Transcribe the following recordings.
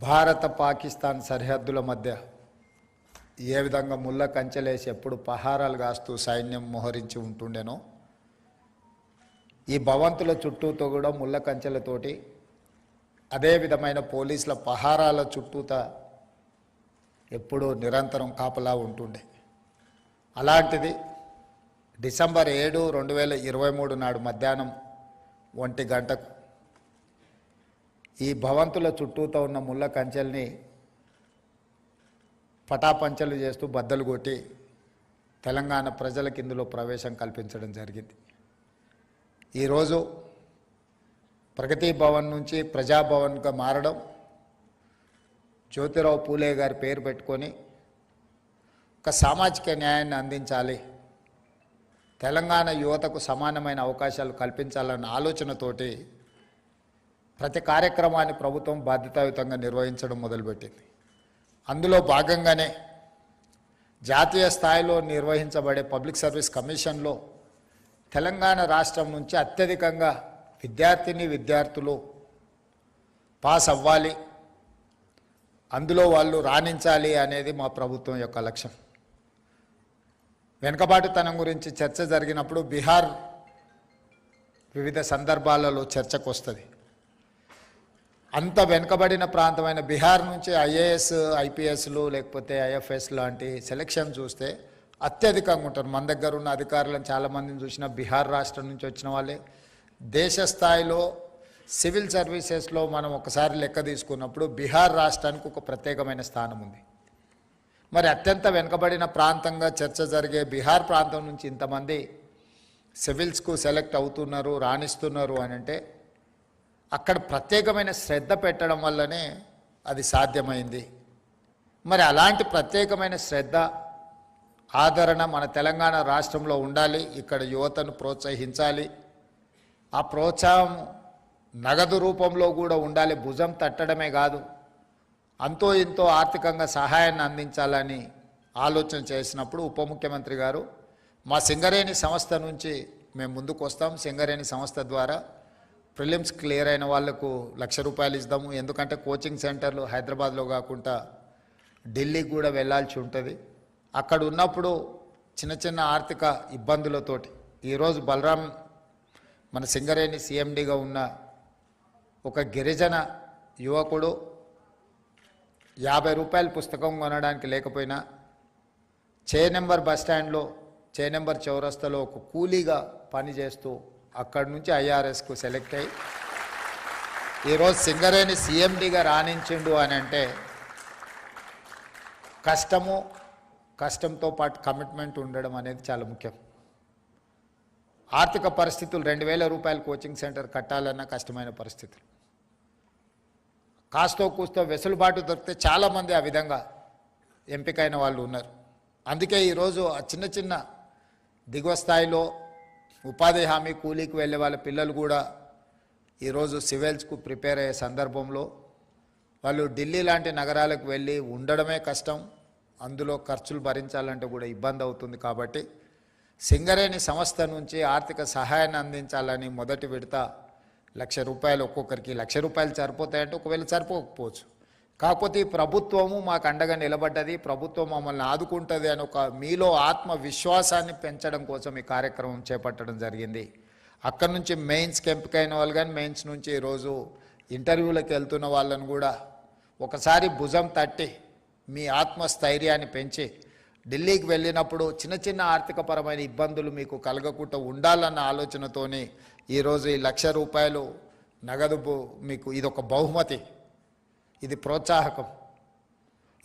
భారత పాకిస్తాన్ సరిహద్దుల మధ్య ఏ విధంగా ముళ్ళ కంచెలేసి ఎప్పుడు పహారాలు కాస్తూ సైన్యం మోహరించి ఉంటుండేనో ఈ భవంతుల చుట్టూతో కూడా ముళ్ళ కంచెలతోటి అదే విధమైన పోలీసుల పహారాల చుట్టూత ఎప్పుడూ నిరంతరం కాపలా ఉంటుండే. అలాంటిది డిసెంబర్ 7, 2023 నాడు మధ్యాహ్నం 1 గంటకు ఈ భవంతుల చుట్టూతో ఉన్న ముళ్ళ కంచెల్ని పటాపంచలు చేస్తూ బద్దలు కొట్టి తెలంగాణ ప్రజలకు ఇందులో ప్రవేశం కల్పించడం జరిగింది. ఈరోజు ప్రగతి భవన్ నుంచి ప్రజాభవన్గా మారడం, జ్యోతిరావు పూలే గారి పేరు పెట్టుకొని ఒక సామాజిక న్యాయాన్ని అందించాలి, తెలంగాణ యువతకు సమానమైన అవకాశాలు కల్పించాలన్న ఆలోచనతోటి ప్రతి కార్యక్రమాన్ని ప్రభుత్వం బాధ్యతాయుతంగా నిర్వహించడం మొదలుపెట్టింది. అందులో భాగంగానే జాతీయ స్థాయిలో నిర్వహించబడే పబ్లిక్ సర్వీస్ కమిషన్లో తెలంగాణ రాష్ట్రం నుంచి అత్యధికంగా విద్యార్థులు పాస్ అవ్వాలి, అందులో వాళ్ళు రాణించాలి అనేది మా ప్రభుత్వం యొక్క లక్ష్యం. వెనుకబాటుతనం గురించి చర్చ జరిగినప్పుడు బీహార్ వివిధ సందర్భాలలో చర్చకు వస్తుంది. అంత వెనుకబడిన ప్రాంతమైన బీహార్ నుంచి ఐఏఎస్, ఐపీఎస్లు లేకపోతే ఐఎఫ్ఎస్ లాంటి సెలక్షన్ చూస్తే అత్యధికంగా ఉంటారు. మన దగ్గర ఉన్న అధికారులను చాలామందిని చూసిన బీహార్ రాష్ట్రం నుంచి వచ్చిన వాళ్ళే. దేశ స్థాయిలో సివిల్ సర్వీసెస్లో మనం ఒకసారి లెక్క తీసుకున్నప్పుడు బీహార్ రాష్ట్రానికి ఒక ప్రత్యేకమైన స్థానం ఉంది. మరి అత్యంత వెనుకబడిన ప్రాంతంగా చర్చ జరిగే బీహార్ ప్రాంతం నుంచి ఇంతమంది సివిల్స్కు సెలెక్ట్ అవుతున్నారు, రాణిస్తున్నారు అని అంటే అక్కడ ప్రత్యేకమైన శ్రద్ధ పెట్టడం వల్లనే అది సాధ్యమైంది. మరి అలాంటి ప్రత్యేకమైన శ్రద్ధ, ఆదరణ మన తెలంగాణ రాష్ట్రంలో ఉండాలి. ఇక్కడ యువతను ప్రోత్సహించాలి. ఆ ప్రోత్సాహం నగదు రూపంలో కూడా ఉండాలి. భుజం తట్టడమే కాదు, అంతో ఇంతో ఆర్థికంగా సహాయాన్ని అందించాలని ఆలోచన చేసినప్పుడు ఉప ముఖ్యమంత్రి గారు మా సింగరేణి సంస్థ నుంచి మేము ముందుకు వస్తాం. సింగరేణి సంస్థ ద్వారా ప్రిలిమ్స్ క్లియర్ అయిన వాళ్లకు ₹1,00,000 ఇద్దాము. ఎందుకంటే కోచింగ్ సెంటర్లు హైదరాబాద్లో కాకుండా ఢిల్లీకి కూడా వెళ్ళాల్సి ఉంటుంది. అక్కడ ఉన్నప్పుడు చిన్న చిన్న ఆర్థిక ఇబ్బందులతోటి ఈరోజు బలరాం మన సింగరేణి సిఎండిగా ఉన్న ఒక గిరిజన యువకుడు ₹50 పుస్తకం కొనడానికి లేకపోయినా చేనెంబర్ బస్టాండ్లో, చేనెంబర్ చౌరస్తాలో ఒక కూలీగా పనిచేస్తూ అక్కడి నుంచి ఐఆర్ఎస్కు సెలెక్ట్ అయ్యి ఈరోజు సింగరేణి సిఎండిగా రాణించిండు అని అంటే కష్టంతో పాటు కమిట్మెంట్ ఉండడం అనేది చాలా ముఖ్యం. ఆర్థిక పరిస్థితులు ₹2,000 కోచింగ్ సెంటర్ కట్టాలన్న కష్టమైన పరిస్థితులు. కాస్తో కూస్తో వెసులుబాటు దొరికితే చాలామంది ఆ విధంగా ఎంపికైన వాళ్ళు ఉన్నారు. అందుకే ఈరోజు ఆ చిన్న చిన్న దిగువ స్థాయిలో ఉపాధి హామీ కూలీకి వెళ్ళే వాళ్ళ పిల్లలు కూడా ఈరోజు సివిల్స్కు ప్రిపేర్ అయ్యే సందర్భంలో వాళ్ళు ఢిల్లీ లాంటి నగరాలకు వెళ్ళి ఉండడమే కష్టం, అందులో ఖర్చులు భరించాలంటే కూడా ఇబ్బంది అవుతుంది. కాబట్టి సింగరేణి సంస్థ నుంచి ఆర్థిక సహాయాన్ని అందించాలని మొదటి విడత ₹1,00,000 ఒక్కొక్కరికి. ₹1,00,000 సరిపోతాయంటే ఒకవేళ సరిపోకపోవచ్చు. కాకపోతే ఈ ప్రభుత్వము మాకు అండగా నిలబడ్డది, ప్రభుత్వం మమ్మల్ని ఆదుకుంటుంది అని ఒక మీలో ఆత్మవిశ్వాసాన్ని పెంచడం కోసం ఈ కార్యక్రమం చేపట్టడం జరిగింది. అక్కడి నుంచి మెయిన్స్కి ఎంపికైన వాళ్ళు కానీ మెయిన్స్ నుంచి ఈరోజు ఇంటర్వ్యూలకు వెళ్తున్న వాళ్ళను కూడా ఒకసారి భుజం తట్టి మీ ఆత్మస్థైర్యాన్ని పెంచి ఢిల్లీకి వెళ్ళినప్పుడు చిన్న చిన్న ఆర్థికపరమైన ఇబ్బందులు మీకు కలగకుండా ఉండాలన్న ఆలోచనతోని ఈరోజు ఈ ₹1,00,000 నగదు మీకు ఇదొక బహుమతి, ఇది ప్రోత్సాహకం,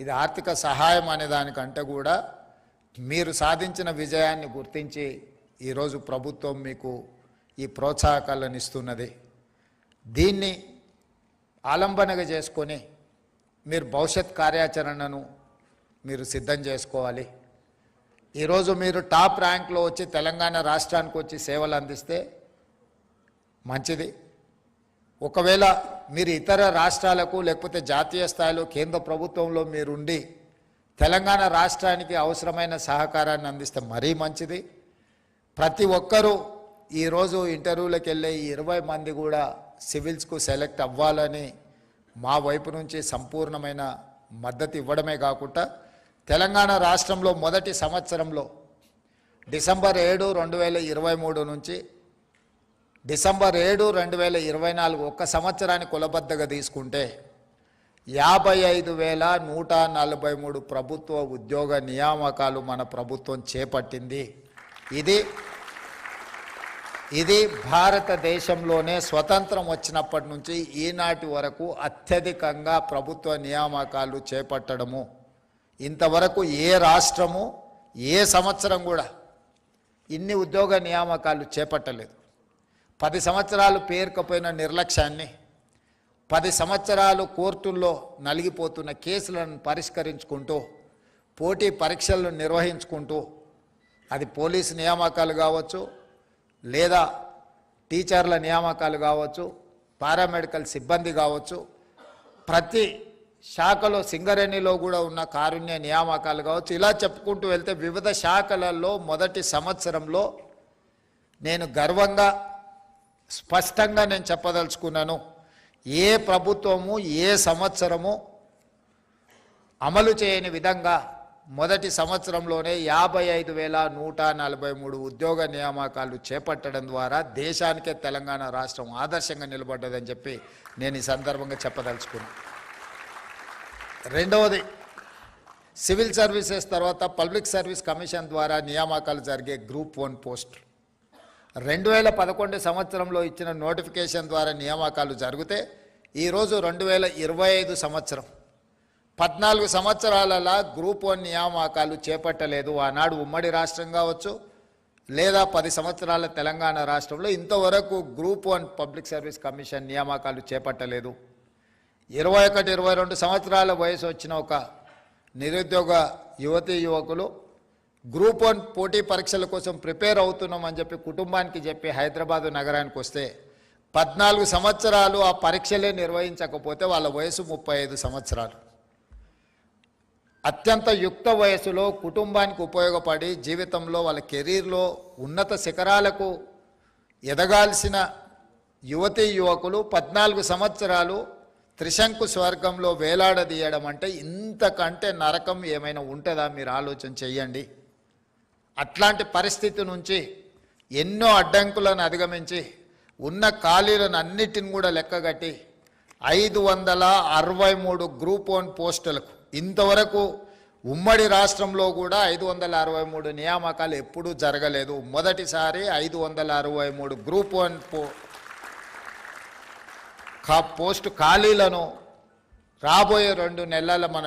ఇది ఆర్థిక సహాయం అనే దానికంటే కూడా మీరు సాధించిన విజయాన్ని గుర్తించి ఈరోజు ప్రభుత్వం మీకు ఈ ప్రోత్సాహకాలను ఇస్తున్నది. దీన్ని ఆలంబనగా చేసుకొని మీరు భవిష్యత్ కార్యాచరణను మీరు సిద్ధం చేసుకోవాలి. ఈరోజు మీరు టాప్ ర్యాంక్లో వచ్చి తెలంగాణ రాష్ట్రానికి వచ్చి సేవలు అందిస్తే మంచిది. ఒకవేళ మీరు ఇతర రాష్ట్రాలకు లేకపోతే జాతీయ స్థాయిలో కేంద్ర ప్రభుత్వంలో మీరుండి తెలంగాణ రాష్ట్రానికి అవసరమైన సహకారాన్ని అందిస్తే మరీ మంచిది. ప్రతి ఒక్కరూ ఈరోజు ఇంటర్వ్యూలకు వెళ్ళే 20 మంది కూడా సివిల్స్కు సెలెక్ట్ అవ్వాలని మా వైపు నుంచి సంపూర్ణమైన మద్దతు ఇవ్వడమే కాకుండా తెలంగాణ రాష్ట్రంలో మొదటి సంవత్సరంలో డిసెంబర్ 7, 2023 నుంచి డిసెంబర్ 7, 2024 ఒక్క సంవత్సరాన్ని కులబద్దగా తీసుకుంటే 55,143 ప్రభుత్వ ఉద్యోగ నియామకాలు మన ప్రభుత్వం చేపట్టింది. ఇది భారతదేశంలోనే స్వతంత్రం వచ్చినప్పటి నుంచి ఈనాటి వరకు అత్యధికంగా ప్రభుత్వ నియామకాలు చేపట్టడము. ఇంతవరకు ఏ రాష్ట్రము ఏ సంవత్సరం కూడా ఇన్ని ఉద్యోగ నియామకాలు చేపట్టలేదు. 10 సంవత్సరాలు పేరుకపోయిన నిర్లక్ష్యాన్ని, 10 సంవత్సరాలు కోర్టుల్లో నలిగిపోతున్న కేసులను పరిష్కరించుకుంటూ, పోటీ పరీక్షలను నిర్వహించుకుంటూ, అది పోలీసు నియామకాలు కావచ్చు, లేదా టీచర్ల నియామకాలు కావచ్చు, పారామెడికల్ సిబ్బంది కావచ్చు, ప్రతి శాఖలో సింగరేణిలో కూడా ఉన్న కారుణ్య నియామకాలు కావచ్చు, ఇలా చెప్పుకుంటూ వెళ్తే వివిధ శాఖలలో మొదటి సంవత్సరంలో నేను గర్వంగా స్పష్టంగా నేను చెప్పదలుచుకున్నాను, ఏ ప్రభుత్వము ఏ సంవత్సరము అమలు చేయని విధంగా మొదటి సంవత్సరంలోనే 55,143 ఉద్యోగ నియామకాలు చేపట్టడం ద్వారా దేశానికే తెలంగాణ రాష్ట్రం ఆదర్శంగా నిలబడ్డదని చెప్పి నేను ఈ సందర్భంగా చెప్పదలుచుకున్నాను. రెండవది, సివిల్ సర్వీసెస్ తర్వాత పబ్లిక్ సర్వీస్ కమిషన్ ద్వారా నియామకాలు జరిగే గ్రూప్ 1 పోస్టులు 2011 సంవత్సరంలో ఇచ్చిన నోటిఫికేషన్ ద్వారా నియామకాలు జరిగితే ఈరోజు 2025 సంవత్సరం 14 సంవత్సరాలలో గ్రూప్ 1 నియామకాలు చేపట్టలేదు. ఆనాడు ఉమ్మడి రాష్ట్రం కావచ్చు, లేదా 10 సంవత్సరాల తెలంగాణ రాష్ట్రంలో ఇంతవరకు గ్రూప్ 1 పబ్లిక్ సర్వీస్ కమిషన్ నియామకాలు చేపట్టలేదు. 21, 22 సంవత్సరాల వయసు వచ్చిన ఒక నిరుద్యోగ యువతీ యువకులు గ్రూప్ 1 పోటీ పరీక్షల కోసం ప్రిపేర్ అవుతున్నామని చెప్పి కుటుంబానికి చెప్పి హైదరాబాదు నగరానికి వస్తే 14 సంవత్సరాలు ఆ పరీక్షలే నిర్వహించకపోతే వాళ్ళ వయసు 35 సంవత్సరాలు. అత్యంత యుక్త వయసులో కుటుంబానికి ఉపయోగపడి జీవితంలో వాళ్ళ కెరీర్లో ఉన్నత శిఖరాలకు ఎదగాల్సిన యువతీ యువకులు 14 సంవత్సరాలు త్రిశంకు స్వర్గంలో వేలాడదీయడం అంటే ఇంతకంటే నరకం ఏమైనా ఉంటుందా? మీరు ఆలోచన చెయ్యండి. అట్లాంటి పరిస్థితి నుంచి ఎన్నో అడ్డంకులను అధిగమించి ఉన్న ఖాళీలను అన్నిటిని కూడా లెక్కగట్టి 563 గ్రూప్ 1 పోస్టులకు ఇంతవరకు ఉమ్మడి రాష్ట్రంలో కూడా 563 నియామకాలు ఎప్పుడూ జరగలేదు. మొదటిసారి 563 గ్రూప్ 1 పోస్టు ఖాళీలను రాబోయే 2 నెలల మన